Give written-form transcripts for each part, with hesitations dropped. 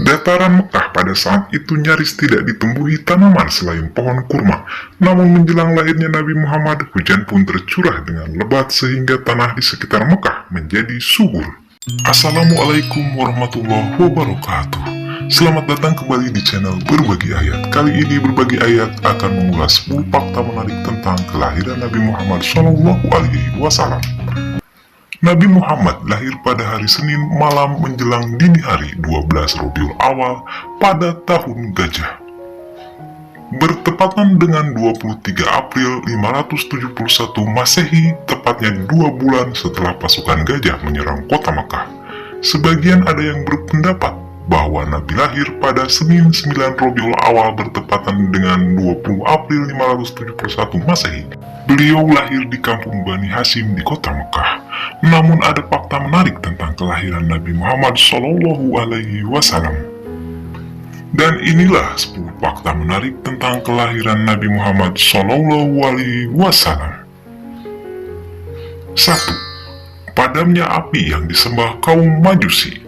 Dataran Mekah pada saat itu nyaris tidak ditumbuhi tanaman selain pohon kurma. Namun menjelang lahirnya Nabi Muhammad, hujan pun tercurah dengan lebat sehingga tanah di sekitar Mekah menjadi subur. Assalamualaikum warahmatullahi wabarakatuh. Selamat datang kembali di channel Berbagi Ayat. Kali ini Berbagi Ayat akan mengulas 10 fakta menarik tentang kelahiran Nabi Muhammad SAW. Nabi Muhammad lahir pada hari Senin malam menjelang dini hari 12 Rabiul Awal pada tahun Gajah. Bertepatan dengan 23 April 571 Masehi, tepatnya 2 bulan setelah pasukan Gajah menyerang kota Makkah. Sebagian ada yang berpendapat bahwa Nabi lahir pada Senin 9 Rabiul Awal bertepatan dengan 20 April 571 Masehi. Beliau lahir di kampung Bani Hashim di kota Mekah. Namun ada fakta menarik tentang kelahiran Nabi Muhammad SAW. Dan inilah 10 fakta menarik tentang kelahiran Nabi Muhammad SAW. 1. Padamnya api yang disembah kaum Majusi.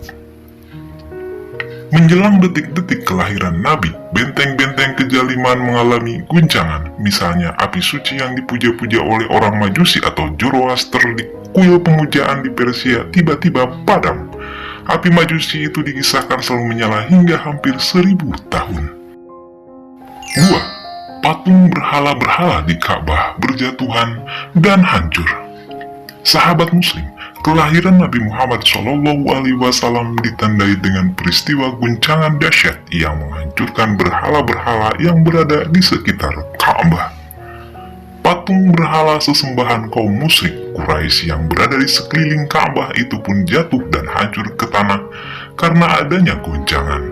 Menjelang detik-detik kelahiran Nabi, benteng-benteng kejaliman mengalami guncangan. Misalnya api suci yang dipuja-puja oleh orang Majusi atau Zoroaster di kuil pemujaan di Persia tiba-tiba padam. Api Majusi itu dikisahkan selalu menyala hingga hampir 1000 tahun. 2. Patung berhala-berhala di Ka'bah berjatuhan dan hancur. Sahabat Muslim, kelahiran Nabi Muhammad SAW ditandai dengan peristiwa guncangan dahsyat yang menghancurkan berhala-berhala yang berada di sekitar Ka'bah. Patung berhala sesembahan kaum musyrik Quraisy yang berada di sekeliling Ka'bah itu pun jatuh dan hancur ke tanah karena adanya guncangan.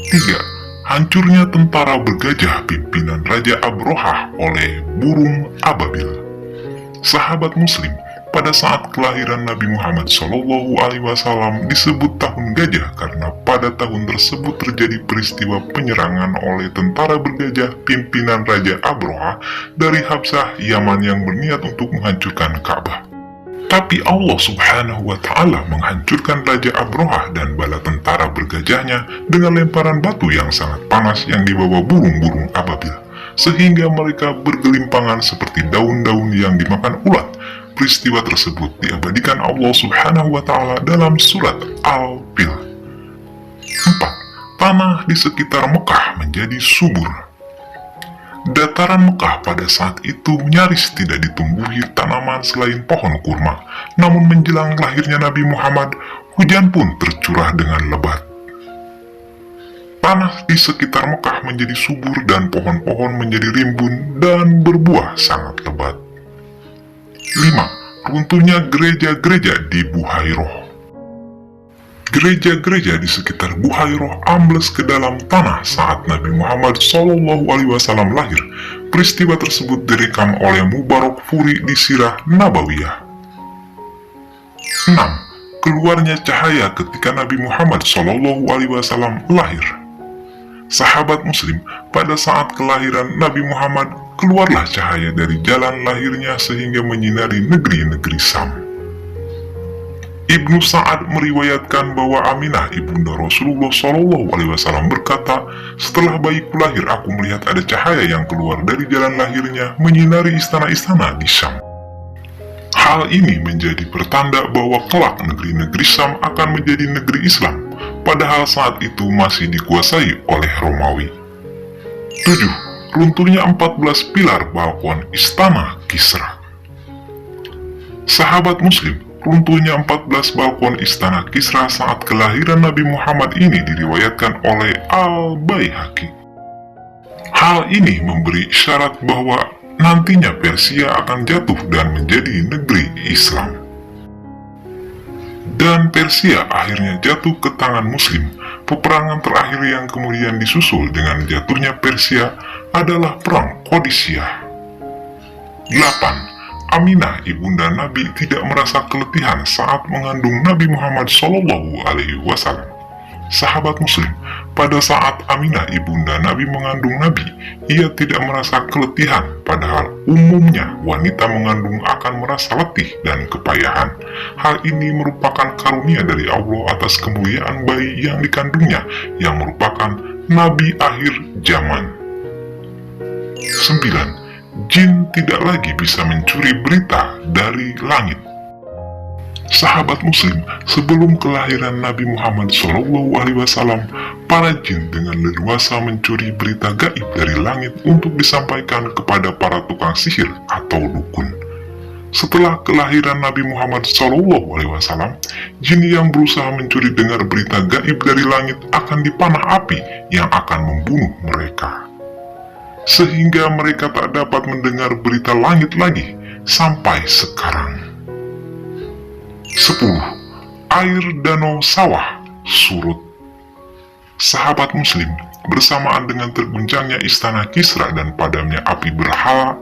3. Hancurnya tentara bergajah pimpinan Raja Abrahah oleh burung ababil. Sahabat Muslim, pada saat kelahiran Nabi Muhammad SAW disebut tahun gajah karena pada tahun tersebut terjadi peristiwa penyerangan oleh tentara bergajah pimpinan Raja Abrahah dari Habsah, Yaman yang berniat untuk menghancurkan Ka'bah. Tapi Allah Subhanahu wa Ta'ala menghancurkan Raja Abrahah dan bala tentara bergajahnya dengan lemparan batu yang sangat panas yang dibawa burung-burung ababil, sehingga mereka bergelimpangan seperti daun-daun yang dimakan ulat. Peristiwa tersebut diabadikan Allah Subhanahu wa Ta'ala dalam surat Al-Fil. 4. Tanah di sekitar Mekah menjadi subur. Dataran Mekah pada saat itu nyaris tidak ditumbuhi tanaman selain pohon kurma. Namun menjelang lahirnya Nabi Muhammad, hujan pun tercurah dengan lebat. Tanah di sekitar Mekah menjadi subur dan pohon-pohon menjadi rimbun dan berbuah sangat lebat. 5. Runtuhnya gereja-gereja di Buhairoh. Gereja-gereja di sekitar Buhairoh ambles ke dalam tanah saat Nabi Muhammad SAW lahir. Peristiwa tersebut direkam oleh Mubarak Furi di Sirah Nabawiyah. 6. Keluarnya cahaya ketika Nabi Muhammad SAW lahir. Sahabat Muslim, pada saat kelahiran Nabi Muhammad, keluarlah cahaya dari jalan lahirnya sehingga menyinari negeri-negeri Sam. Ibnu Sa'ad meriwayatkan bahwa Aminah ibunda Rasulullah SAW berkata, "Setelah bayiku lahir, aku melihat ada cahaya yang keluar dari jalan lahirnya menyinari istana-istana di Sam." Hal ini menjadi pertanda bahwa kelak negeri-negeri Sam akan menjadi negeri Islam, padahal saat itu masih dikuasai oleh Romawi. 7. Runtuhnya 14 pilar balkon Istana Kisra. Sahabat Muslim, runtuhnya 14 balkon Istana Kisra saat kelahiran Nabi Muhammad ini diriwayatkan oleh Al-Baihaqi. Hal ini memberi isyarat bahwa nantinya Persia akan jatuh dan menjadi negeri Islam. Dan Persia akhirnya jatuh ke tangan Muslim. Peperangan terakhir yang kemudian disusul dengan jatuhnya Persia adalah Perang Qadisiyah. 8. Aminah ibunda Nabi tidak merasa keletihan saat mengandung Nabi Muhammad SAW. Sahabat muslim, pada saat Aminah ibunda Nabi mengandung Nabi, ia tidak merasa keletihan, padahal umumnya wanita mengandung akan merasa letih dan kepayahan. Hal ini merupakan karunia dari Allah atas kemuliaan bayi yang dikandungnya, yang merupakan Nabi akhir zaman. 9. Jin tidak lagi bisa mencuri berita dari langit. Sahabat muslim, sebelum kelahiran Nabi Muhammad SAW, para jin dengan leluasa mencuri berita gaib dari langit untuk disampaikan kepada para tukang sihir atau dukun. Setelah kelahiran Nabi Muhammad SAW, jin yang berusaha mencuri dengar berita gaib dari langit akan dipanah api yang akan membunuh mereka. Sehingga mereka tak dapat mendengar berita langit lagi sampai sekarang. 10. Air danau sawah surut. Sahabat muslim, bersamaan dengan terguncangnya istana Kisra dan padamnya api berhala,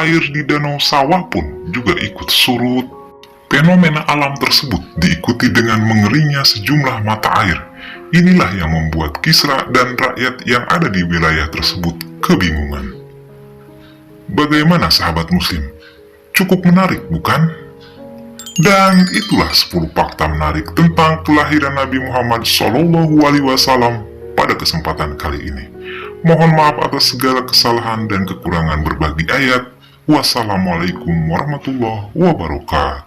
air di danau sawah pun juga ikut surut. Fenomena alam tersebut diikuti dengan mengeringnya sejumlah mata air. Inilah yang membuat Kisra dan rakyat yang ada di wilayah tersebut kebingungan. Bagaimana sahabat muslim? Cukup menarik, bukan? Dan itulah 10 fakta menarik tentang kelahiran Nabi Muhammad SAW pada kesempatan kali ini. Mohon maaf atas segala kesalahan dan kekurangan berbagi ayat. Wassalamualaikum warahmatullahi wabarakatuh.